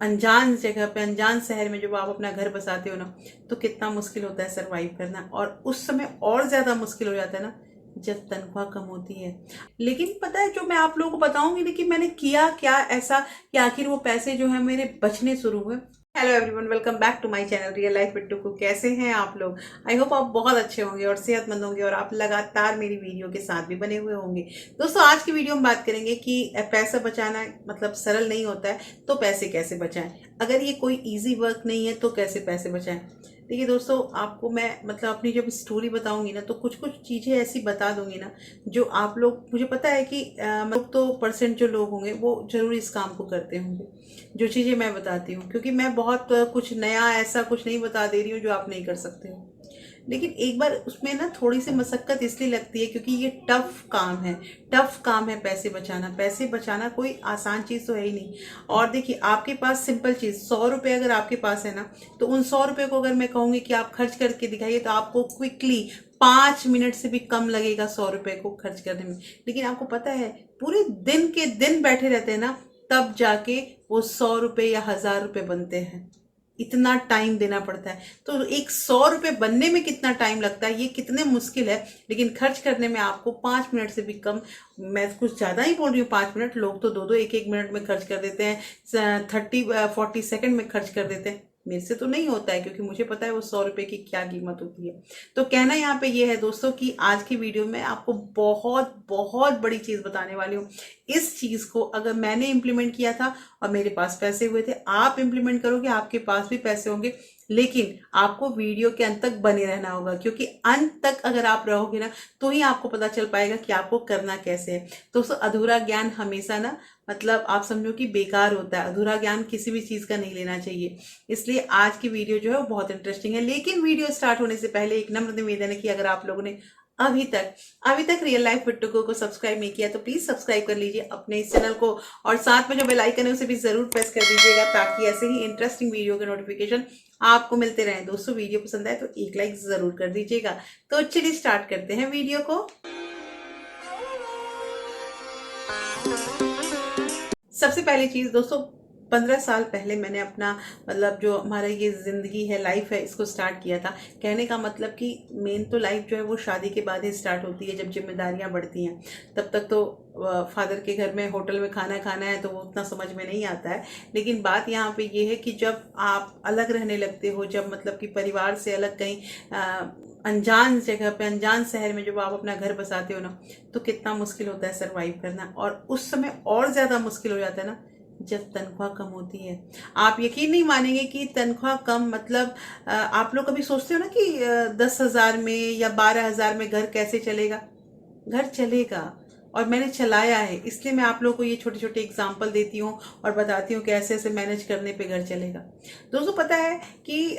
अनजान जगह पे, अनजान शहर में जब आप अपना घर बसाते हो ना, तो कितना मुश्किल होता है सरवाइव करना। और उस समय और ज्यादा मुश्किल हो जाता है ना जब तनख्वाह कम होती है। लेकिन पता है, जो मैं आप लोगों को बताऊंगी ना कि मैंने किया क्या ऐसा कि आखिर वो पैसे जो है मेरे बचने शुरू हुए। Hello everyone, welcome back to my channel real life with Tuku. कैसे हैं आप लोग? आई होप आप बहुत अच्छे होंगे और सेहतमंद होंगे और आप लगातार मेरी वीडियो के साथ भी बने हुए होंगे। दोस्तों, आज की वीडियो में बात करेंगे कि पैसा बचाना मतलब सरल नहीं होता है, तो पैसे कैसे बचाएं। अगर ये कोई इजी वर्क नहीं है तो कैसे पैसे बचाएं। देखिए दोस्तों, आपको मैं मतलब अपनी जब स्टोरी बताऊंगी ना, तो कुछ कुछ चीज़ें ऐसी बता दूंगी ना जो आप लोग, मुझे पता है कि मतलब तो परसेंट जो लोग होंगे वो जरूर इस काम को करते होंगे, जो चीज़ें मैं बताती हूँ। क्योंकि मैं बहुत कुछ नया ऐसा कुछ नहीं बता दे रही हूँ जो आप नहीं कर सकते हो। लेकिन एक बार उसमें ना थोड़ी सी मशक्कत इसलिए लगती है क्योंकि ये टफ काम है। टफ काम है पैसे बचाना। पैसे बचाना कोई आसान चीज़ तो है ही नहीं। और देखिए, आपके पास सिंपल चीज़ 100 रुपये अगर आपके पास है ना, तो उन 100 रुपये को अगर मैं कहूँगी कि आप खर्च करके दिखाइए, तो आपको क्विकली 5 मिनट से भी कम लगेगा 100 रुपये को खर्च करने में। लेकिन आपको पता है, पूरे दिन के दिन बैठे रहते हैं ना, तब जाके वो 100 रुपये या 1000 रुपये बनते हैं। इतना टाइम देना पड़ता है। तो एक 100 रुपये बनने में कितना टाइम लगता है, ये कितने मुश्किल है, लेकिन खर्च करने में आपको 5 मिनट से भी कम। मैं कुछ ज़्यादा ही बोल रही हूँ, 5 मिनट। लोग तो दो दो एक एक मिनट में खर्च कर देते हैं, 30-40 सेकंड में खर्च कर देते हैं। मेरे से तो नहीं होता है, क्योंकि मुझे पता है वो 100 रुपये की क्या कीमत होती है। तो कहना यहाँ पे ये है दोस्तों कि आज की वीडियो में आपको बहुत बहुत बड़ी चीज़ बताने वाली हूँ। इस चीज़ को अगर मैंने इम्प्लीमेंट किया था और मेरे पास पैसे हुए थे, आप इम्प्लीमेंट करोगे, आपके पास भी पैसे होंगे। लेकिन आपको वीडियो के अंत तक बने रहना होगा, क्योंकि अंत तक अगर आप रहोगे ना, तो ही आपको पता चल पाएगा कि आपको करना कैसे है। दोस्तों, अधूरा ज्ञान हमेशा ना मतलब आप समझो कि बेकार होता है। अधूरा ज्ञान किसी भी चीज़ का नहीं लेना चाहिए। इसलिए आज की वीडियो जो है वो बहुत इंटरेस्टिंग है। लेकिन वीडियो स्टार्ट होने से पहले एक नम्र निवेदन है कि अगर आप लोगों ने अभी तक रियल लाइफ विद टुकू को सब्सक्राइब नहीं किया, तो प्लीज सब्सक्राइब कर लीजिए अपने इस चैनल को। और साथ में जो बेल आइकन है उसे भी जरूर प्रेस कर दीजिएगा, ताकि ऐसे ही इंटरेस्टिंग वीडियो के नोटिफिकेशन आपको मिलते रहें। दोस्तों, वीडियो पसंद आए तो एक लाइक जरूर कर दीजिएगा। तो चलिए स्टार्ट करते हैं वीडियो को। सबसे पहली चीज दोस्तों, 15 साल पहले मैंने अपना मतलब जो हमारा ये जिंदगी है, लाइफ है, इसको स्टार्ट किया था। कहने का मतलब कि मेन तो लाइफ जो है वो शादी के बाद ही स्टार्ट होती है, जब जिम्मेदारियां बढ़ती हैं। तब तक तो फादर के घर में होटल में खाना खाना है, तो वो उतना समझ में नहीं आता है। लेकिन बात यहाँ पे ये है कि जब आप अलग रहने लगते हो, जब मतलब कि परिवार से अलग कहीं अनजान जगह पे, अनजान शहर में जब आप अपना घर बसाते हो ना, तो कितना मुश्किल होता है सरवाइव करना। और उस समय और ज्यादा मुश्किल हो जाता है ना जब तनख्वाह कम होती है। आप यकीन नहीं मानेंगे कि तनख्वाह कम मतलब आप लोग कभी सोचते हो ना कि 10,000 में या 12,000 में घर कैसे चलेगा? घर चलेगा। और मैंने चलाया है, इसलिए मैं आप लोगों को ये छोटे छोटे एग्जाम्पल देती हूँ और बताती हूँ कि ऐसे ऐसे मैनेज करने पे घर चलेगा। दोस्तों, पता है कि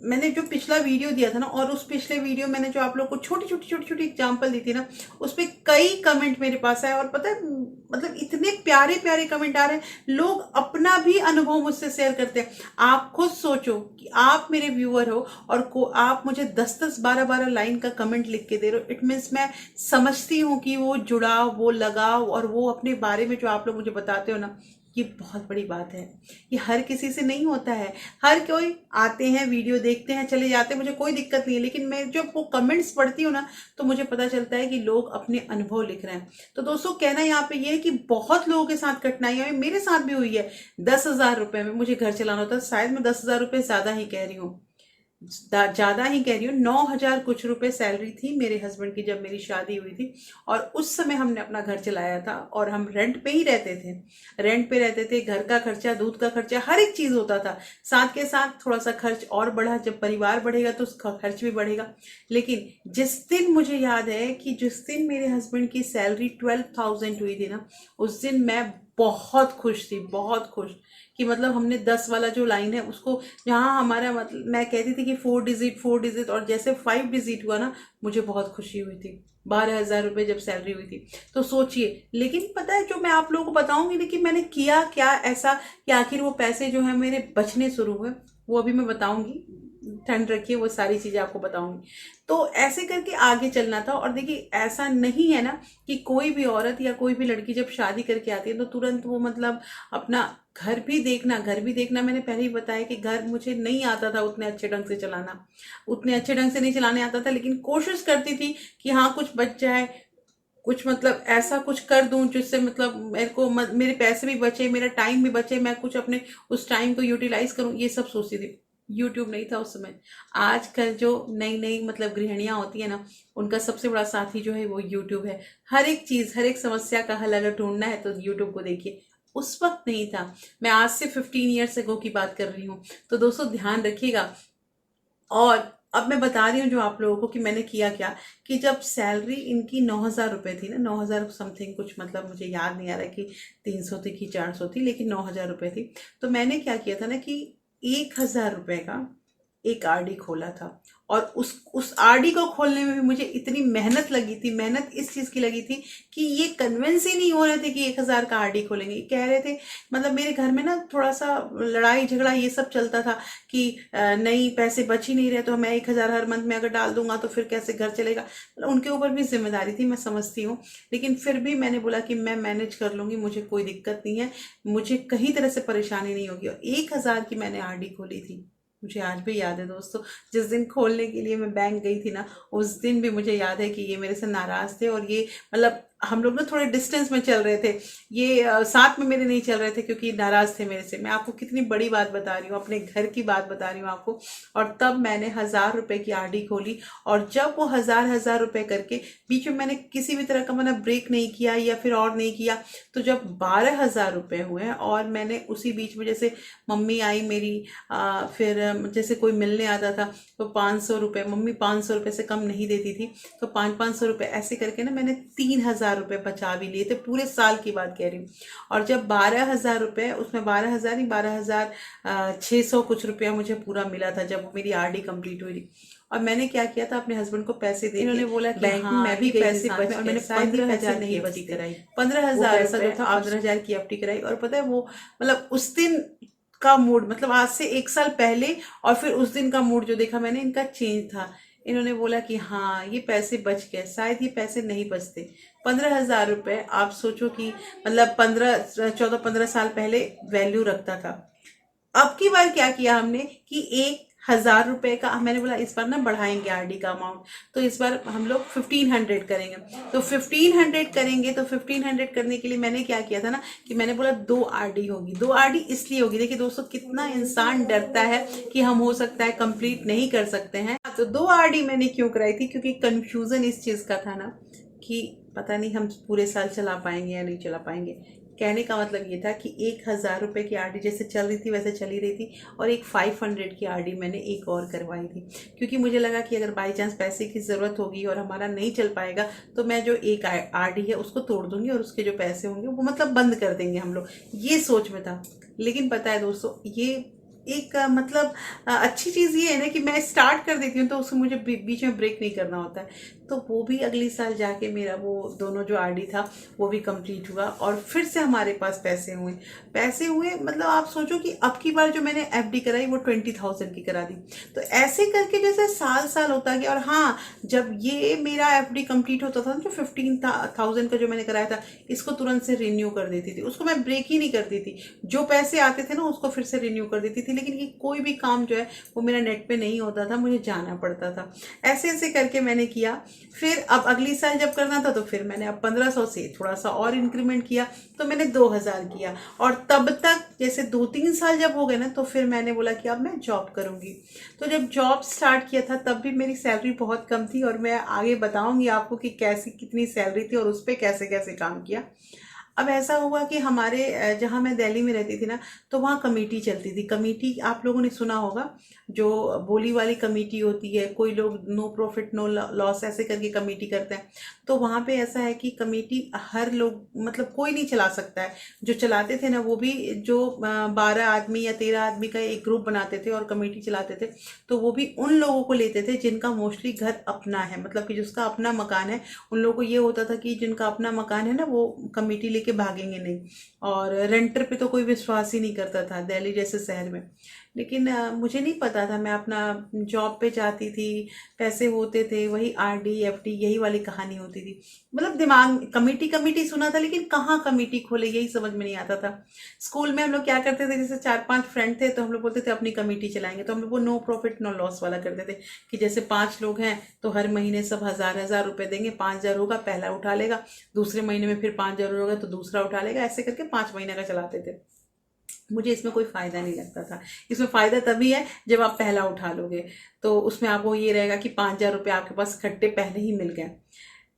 मैंने जो पिछला वीडियो दिया था ना, और उस पिछले वीडियो मैंने जो आप लोग को छोटी छोटी छोटी छोटी एग्जाम्पल दी थी ना, उस पर कई कमेंट मेरे पास आए। और पता है मतलब इतने प्यारे प्यारे कमेंट आ रहे हैं, लोग अपना भी अनुभव मुझसे शेयर करते हैं। आप खुद सोचो कि आप मेरे व्यूअर हो और आप मुझे 10-10 12-12 लाइन का कमेंट लिख के दे रहे हो। इट मीन्स मैं समझती हूँ कि वो जुड़ाव, वो लगाव और वो अपने बारे में जो आप लोग मुझे बताते हो ना, ये बहुत बड़ी बात है। ये हर किसी से नहीं होता है। हर कोई आते हैं, वीडियो देखते हैं, चले जाते हैं, मुझे कोई दिक्कत नहीं है। लेकिन मैं जब वो कमेंट्स पढ़ती हूँ ना, तो मुझे पता चलता है कि लोग अपने अनुभव लिख रहे हैं। तो दोस्तों, कहना यहाँ पे ये है कि बहुत लोगों के साथ कठिनाइयां हुई, मेरे साथ भी हुई है। 10,000 रुपए में मुझे घर चलाना होता है। शायद मैं 10,000 रुपये ज्यादा ही कह रही हूँ, ज्यादा ही कह रही हूँ। 9,000 कुछ रुपए सैलरी थी मेरे हस्बैंड की जब मेरी शादी हुई थी। और उस समय हमने अपना घर चलाया था, और हम रेंट पे ही रहते थे। रेंट पे रहते थे, घर का खर्चा, दूध का खर्चा, हर एक चीज होता था। साथ के साथ थोड़ा सा खर्च और बढ़ा, जब परिवार बढ़ेगा तो उसका खर्च भी बढ़ेगा। लेकिन जिस दिन, मुझे याद है कि जिस दिन मेरे हस्बैंड की सैलरी 12,000 हुई थी ना, उस दिन मैं बहुत खुश थी, बहुत खुश। कि मतलब हमने 10 वाला जो लाइन है उसको, जहाँ हमारा मतलब मैं कहती थी कि 4 डिजिट 4 डिजिट, और जैसे 5 डिजिट हुआ ना, मुझे बहुत खुशी हुई थी। 12,000 रुपये जब सैलरी हुई थी, तो सोचिए। लेकिन पता है, जो मैं आप लोगों को बताऊंगी ना कि मैंने किया क्या ऐसा कि आखिर वो पैसे जो है मेरे बचने शुरू हुए, वो अभी मैं बताऊंगी। ठंड रखिए, वो सारी चीजें आपको बताऊंगी। तो ऐसे करके आगे चलना था। और देखिए, ऐसा नहीं है ना कि कोई भी औरत या कोई भी लड़की जब शादी करके आती है तो तुरंत वो मतलब अपना घर भी देखना मैंने पहले ही बताया कि घर मुझे नहीं आता था उतने अच्छे ढंग से चलाना, उतने अच्छे ढंग से नहीं चलाने आता था, लेकिन कोशिश करती थी कि हाँ कुछ बच जाए, कुछ मतलब ऐसा कुछ कर दूं जिससे मतलब मेरे को मेरे पैसे भी बचे, मेरा टाइम भी बचे, मैं कुछ अपने उस टाइम को यूटिलाइज करूं, ये सब सोचती थी। यूट्यूब नहीं था उस समय। आजकल जो नई नई मतलब गृहिणियां होती है ना, उनका सबसे बड़ा साथी जो है वो यूट्यूब है। हर एक चीज, हर एक समस्या का हल अगर ढूंढना है तो यूट्यूब को देखिए। उस वक्त नहीं था, मैं आज से 15 ईयर्स अगो की बात कर रही हूँ। तो दोस्तों ध्यान रखिएगा। और अब मैं बता रही हूँ जो आप लोगों को कि मैंने किया क्या, कि जब सैलरी इनकी 9,000 रुपये थी ना, 9,000 समथिंग कुछ, मतलब मुझे याद नहीं आ रहा कि 300 थी कि 400 थी, लेकिन 9,000 रुपये थी। तो मैंने क्या किया था ना कि 1,000 रुपये का एक आरडी खोला था। और उस आरडी को खोलने में भी मुझे इतनी मेहनत लगी थी, मेहनत इस चीज की लगी थी कि ये कन्विंस ही नहीं हो रहे थे कि 1,000 का आरडी खोलेंगे। कह रहे थे, मतलब मेरे घर में ना थोड़ा सा लड़ाई झगड़ा ये सब चलता था कि नहीं पैसे बच ही नहीं रहे, तो मैं 1,000 हर मंथ में अगर डाल दूंगा तो फिर कैसे घर चलेगा। मतलब उनके ऊपर भी जिम्मेदारी थी, मैं समझती हूँ। लेकिन फिर भी मैंने बोला कि मैं मैनेज कर लूंगी, मुझे कोई दिक्कत नहीं है, मुझे कहीं तरह से परेशानी नहीं होगी। और 1,000 की मैंने आरडी खोली थी। मुझे आज भी याद है दोस्तों, जिस दिन खोलने के लिए मैं बैंक गई थी ना, उस दिन भी मुझे याद है कि ये मेरे से नाराज थे। और ये मतलब हम लोग ना थोड़े डिस्टेंस में चल रहे थे, ये साथ में मेरे नहीं चल रहे थे क्योंकि नाराज थे मेरे से। मैं आपको कितनी बड़ी बात बता रही हूँ, अपने घर की बात बता रही हूँ आपको। और तब मैंने 1,000 रुपए की आरडी खोली। और जब वो 1,000 रुपए करके बीच में मैंने किसी भी तरह का मतलब ब्रेक नहीं किया या फिर और नहीं किया, तो जब 12,000 रुपए हुए, और मैंने उसी बीच में जैसे मम्मी आई मेरी, फिर जैसे कोई मिलने आता था तो 500 रुपये, मम्मी 500 रुपये से कम नहीं देती थी, तो 500-500 रुपये ऐसे करके ना मैंने 3,000 रुपये बचा भी लिए थे, पूरे साल की बात कह रही हूँ। और जब 12,000 रुपये, उसमें 12,000 नहीं, 12,600 कुछ रुपया मुझे पूरा मिला था जब वो मेरी आरडी कंप्लीट हुई थी। और मैंने क्या किया था, अपने हस्बैंड को पैसे दे, इन्होंने बोला कि बैंक में मैं भी गई थी साथ में, और मैंने 15,000 नहीं बची कराई, 15,000 ऐसा जो था 15,000 की एफडी कराई। और पता है वो मतलब उस दिन का मूड, मतलब आज से 1 साल पहले और फिर उस दिन का मूड जो देखा मैंने, इनका चेंज था। इन्होंने बोला कि हाँ ये पैसे बच गए, शायद ये पैसे नहीं बचते। 15,000 रुपये, आप सोचो कि मतलब 14-15 साल पहले वैल्यू रखता था। अब की बार क्या किया हमने कि 1,000 रुपए का मैंने बोला इस बार ना बढ़ाएंगे आरडी का अमाउंट, तो इस बार हम लोग 1,500 करेंगे। तो 1,500 करेंगे, तो 1,500 करने के लिए मैंने क्या किया था ना कि मैंने बोला 2 आरडी होगी। 2 आरडी इसलिए होगी, देखिए दोस्तों कितना इंसान डरता है कि हम हो सकता है कंप्लीट नहीं कर सकते हैं। तो 2 आरडी मैंने क्यों कराई थी, क्योंकि कंफ्यूजन इस चीज का था ना कि पता नहीं हम पूरे साल चला पाएंगे या नहीं चला पाएंगे। कहने का मतलब ये था कि 1,000 रुपए की आरडी जैसे चल रही थी वैसे चली रही थी, और एक 500 की आरडी मैंने एक और करवाई थी, क्योंकि मुझे लगा कि अगर बाई चांस पैसे की ज़रूरत होगी और हमारा नहीं चल पाएगा, तो मैं जो एक आरडी है उसको तोड़ दूंगी और उसके जो पैसे होंगे वो मतलब बंद कर देंगे हम लोग, ये सोच में था। लेकिन पता है दोस्तों, ये एक मतलब अच्छी चीज़ ये है ना कि मैं स्टार्ट कर देती हूँ तो उसको मुझे बीच में ब्रेक नहीं करना होता है। तो वो भी अगली साल जाके मेरा वो दोनों जो आरडी था वो भी कंप्लीट हुआ, और फिर से हमारे पास पैसे हुए मतलब आप सोचो कि अब की बार जो मैंने एफडी कराई वो 20,000 की करा दी। तो ऐसे करके जैसे साल साल होता गया। और हाँ, जब ये मेरा एफडी कंप्लीट होता था जो 15,000 का जो मैंने कराया था, इसको तुरंत से रिन्यू कर देती थी, उसको मैं ब्रेक ही नहीं करती थी। जो पैसे आते थे ना उसको फिर से रिन्यू कर देती थी। लेकिन ये कोई भी काम जो है वो मेरा नेट पे नहीं होता था, मुझे जाना पड़ता था। ऐसे ऐसे करके मैंने किया। फिर अब अगली साल जब करना था तो फिर मैंने अब 1,500 से थोड़ा सा और इंक्रीमेंट किया, तो मैंने 2,000 किया। और तब तक जैसे 2-3 साल जब हो गए ना, तो फिर मैंने बोला कि अब मैं जॉब करूंगी। तो जब जॉब स्टार्ट किया था तब भी मेरी सैलरी बहुत कम थी, और मैं आगे बताऊंगी आपको कि कैसी कितनी सैलरी थी और उस पर कैसे कैसे काम किया। अब ऐसा हुआ कि हमारे जहाँ मैं दिल्ली में रहती थी ना, तो वहाँ कमेटी चलती थी। कमेटी आप लोगों ने सुना होगा, जो बोली वाली कमेटी होती है, कोई लोग नो प्रॉफिट नो लॉस ऐसे करके कमेटी करते हैं। तो वहाँ पे ऐसा है कि कमेटी हर लोग मतलब कोई नहीं चला सकता है। जो चलाते थे ना वो भी जो 12 आदमी या 13 आदमी का एक ग्रुप बनाते थे और कमेटी चलाते थे, तो वो भी उन लोगों को लेते थे जिनका मोस्टली घर अपना है, मतलब कि जिसका अपना मकान है। उन लोगों को ये होता था कि जिनका अपना मकान है ना वो कमेटी लेके लेके भागेंगे नहीं। और रेंटर पे तो कोई विश्वास ही नहीं करता था दिल्ली जैसे शहर में। लेकिन मुझे नहीं पता था, मैं अपना जॉब पे जाती थी, पैसे होते थे, वही आरडी एफडी यही वाली कहानी होती थी। मतलब दिमाग कमेटी कमेटी सुना था, लेकिन कहाँ कमेटी खोले यही समझ में नहीं आता था। स्कूल में हम लोग क्या करते थे, जैसे 4-5 फ्रेंड थे तो हम लोग बोलते थे अपनी कमेटी चलाएंगे, तो हम लोग वो नो प्रॉफिट नो लॉस वाला करते थे कि जैसे 5 लोग हैं तो हर महीने सब 1000-1000 रुपए देंगे। 5000 होगा पहला उठा लेगा, दूसरे महीने में फिर 5000 होगा तो दूसरा उठा लेगा, ऐसे करके 5 महीने का चलाते थे। मुझे इसमें कोई फायदा नहीं लगता था। इसमें फायदा तभी है जब आप पहला उठा लोगे, तो उसमें आपको ये रहेगा कि 5000 रुपये आपके पास इकट्ठे पहले ही मिल गए।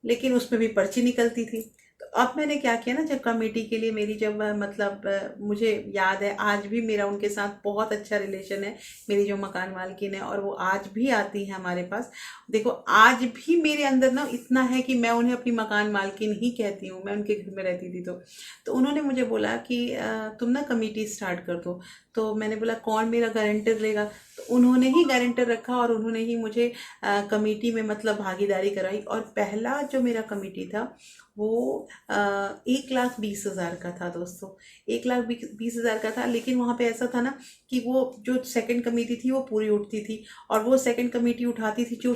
लेकिन उसमें भी पर्ची निकलती थी। तो अब मैंने क्या किया ना, जब कमेटी के लिए मेरी जब मतलब मुझे याद है आज भी मेरा उनके साथ बहुत अच्छा रिलेशन है। मेरी जो मकान मालकिन है और वो आज भी आती है हमारे पास। देखो आज भी मेरे अंदर ना इतना है कि मैं उन्हें अपनी मकान मालकिन ही कहती हूँ, मैं उनके घर में रहती थी तो उन्होंने मुझे बोला कि तुम ना कमेटी स्टार्ट कर दो। तो मैंने बोला कौन मेरा गारंटर लेगा, तो उन्होंने ही गारंटर रखा और उन्होंने ही मुझे कमेटी में मतलब भागीदारी कराई। और पहला जो मेरा कमेटी था वो 1,20,000 का था दोस्तों। 1,20,000 का था। लेकिन वहाँ पे ऐसा था ना कि वो जो सेकंड कमेटी थी वो पूरी उठती थी, और वो सेकंड कमेटी उठाती थी जो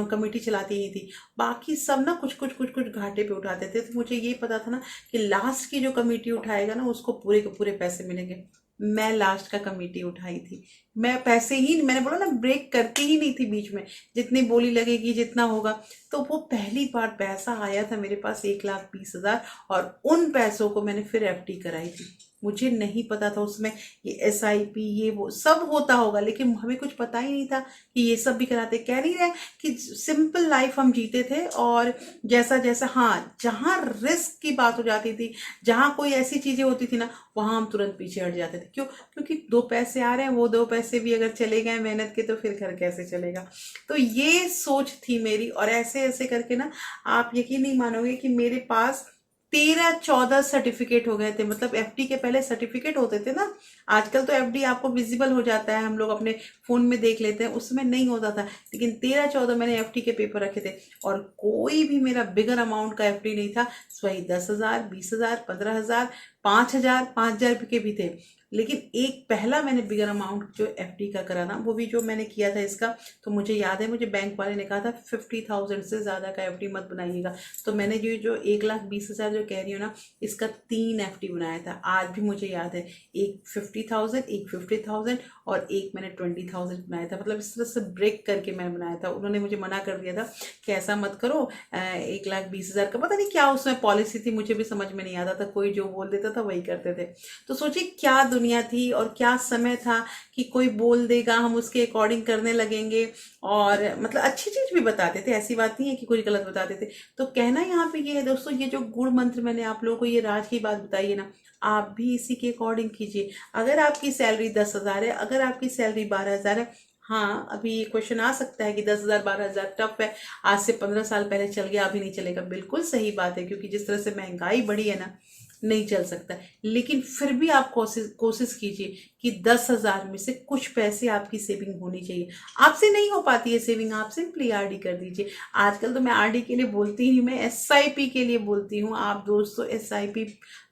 कमेटी चलाती ही थी। बाकी सब ना कुछ कुछ कुछ कुछ घाटे पे उठाते थे। तो मुझे ये पता था ना कि लास्ट की जो कमेटी उठाएगा ना उसको पूरे के पूरे पैसे मिलेंगे। मैं लास्ट का कमेटी उठाई थी। मैं पैसे ही, मैंने बोला ना, ब्रेक करती ही नहीं थी बीच में। जितनी बोली लगेगी जितना होगा। तो वो पहली बार पैसा आया था मेरे पास 1,20,000, और उन पैसों को मैंने फिर एफडी कराई थी। मुझे नहीं पता था उसमें ये एसआईपी ये वो सब होता होगा, लेकिन हमें कुछ पता ही नहीं था कि ये सब भी कराते। कह नहीं रहे कि सिंपल लाइफ हम जीते थे, और जैसा जैसा, हाँ, जहाँ रिस्क की बात हो जाती थी, जहाँ कोई ऐसी चीजें होती थी ना, वहां हम तुरंत पीछे हट जाते थे। क्यों? क्योंकि 2 पैसे आ रहे हैं, वो 2 पैसे भी अगर चले गए मेहनत के तो फिर घर कैसे चलेगा। तो ये सोच थी मेरी। और ऐसे ऐसे करके ना, आप यकीन नहीं मानोगे कि मेरे पास 13-14 सर्टिफिकेट हो गए थे। मतलब एफडी के पहले सर्टिफिकेट होते थे ना, आजकल तो एफडी आपको विजिबल हो जाता है, हम लोग अपने फोन में देख लेते हैं, उसमें नहीं होता था। लेकिन 13-14 मैंने एफडी के पेपर रखे थे, और कोई भी मेरा बिगर अमाउंट का एफडी नहीं था। वही 10,000, 20,000, 15,000, 5,000, 5,000 के भी थे। लेकिन एक पहला मैंने बिगर अमाउंट जो एफडी का करा ना, वो भी जो मैंने किया था इसका, तो मुझे याद है मुझे बैंक वाले ने कहा था 50,000 से ज्यादा का एफडी मत बनाइएगा। तो मैंने जो जो 1,20,000 जो कह रही हूँ ना, इसका 3 एफडी बनाया था। आज भी मुझे याद है, एक 50,000, एक 50,000, और एक मैंने 20,000 बनाया था। मतलब इस तरह से ब्रेक करके मैंने बनाया था। उन्होंने मुझे मना कर दिया था कि ऐसा मत करो। 1,20,000 का पता नहीं क्या उसमें पॉलिसी थी, मुझे भी समझ में नहीं आता था, कोई जो बोल देता था वही करते थे। तो सोचिए क्या दुनिया थी और क्या समय था कि कोई बोल देगा हम उसके अकॉर्डिंग करने लगेंगे। और मतलब अच्छी चीज भी बताते थे, ऐसी बात नहीं है कि कुछ गलत बताते थे। तो कहना यहाँ पे ये है दोस्तों, ये जो गुड़ मंत्र मैंने आप लोगों को ये राज की बात बताई है ना, आप भी इसी के अकॉर्डिंग कीजिए। अगर आपकी सैलरी 10,000 है, अगर आपकी सैलरी 12,000 है, हाँ अभी ये क्वेश्चन आ सकता है कि 10,000 12,000 टफ है, आज से 15 साल पहले चल गया अभी नहीं चलेगा। बिल्कुल सही बात है, क्योंकि जिस तरह से महंगाई बढ़ी है ना, नहीं चल सकता। लेकिन फिर भी आप कोशिश कोशिश कीजिए कि 10,000 में से कुछ पैसे आपकी सेविंग होनी चाहिए। आपसे नहीं हो पाती है सेविंग, आप सिंपली आरडी कर दीजिए। आजकल तो मैं आरडी के लिए बोलती ही, मैं एसआईपी के लिए बोलती हूँ। आप दोस्तों एसआईपी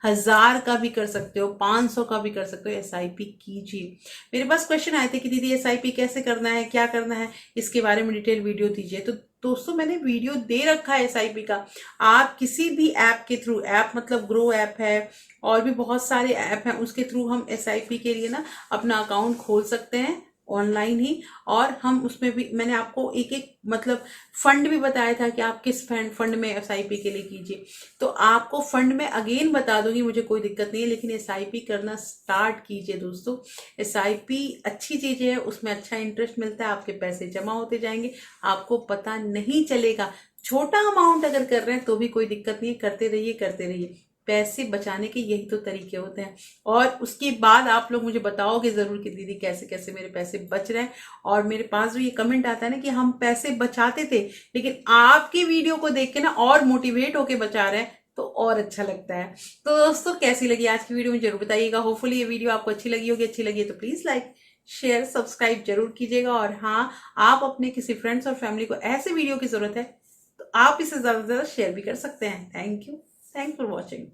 1,000 का भी कर सकते हो, 500 का भी कर सकते हो, एसआईपी कीजिए। मेरे पास क्वेश्चन आए थे कि दीदी एसआईपी कैसे करना है, क्या करना है, इसके बारे में डिटेल वीडियो दीजिए। तो दोस्तों मैंने वीडियो दे रखा है एसआईपी का। आप किसी भी ऐप के थ्रू, ऐप मतलब ग्रो ऐप है, और भी बहुत सारे ऐप हैं, उसके थ्रू हम एसआईपी के लिए ना अपना अकाउंट खोल सकते हैं ऑनलाइन ही। और हम उसमें भी, मैंने आपको एक एक मतलब फंड भी बताया था कि आप किस फंड में एसआईपी के लिए कीजिए। तो आपको फंड में अगेन बता दूंगी, मुझे कोई दिक्कत नहीं है, लेकिन एसआईपी करना स्टार्ट कीजिए दोस्तों। एसआईपी अच्छी चीज है, उसमें अच्छा इंटरेस्ट मिलता है, आपके पैसे जमा होते जाएंगे, आपको पता नहीं चलेगा। छोटा अमाउंट अगर कर रहे हैं तो भी कोई दिक्कत नहीं है, करते रहिए करते रहिए। पैसे बचाने के यही तो तरीके होते हैं। और उसके बाद आप लोग मुझे बताओगे जरूर कि दीदी कैसे कैसे मेरे पैसे बच रहे हैं। और मेरे पास जो ये कमेंट आता है ना कि हम पैसे बचाते थे, लेकिन आपकी वीडियो को देख के ना और मोटिवेट होके बचा रहे हैं, तो और अच्छा लगता है। तो दोस्तों कैसी लगी आज की वीडियो मुझे जरूर बताइएगा। होपफुली ये वीडियो आपको अच्छी लगी होगी। अच्छी लगी है तो प्लीज लाइक शेयर सब्सक्राइब जरूर कीजिएगा। और हाँ, आप अपने किसी फ्रेंड्स और फैमिली को ऐसे वीडियो की जरूरत है तो आप इसे ज्यादा से ज्यादा शेयर भी कर सकते हैं। Thank you for watching.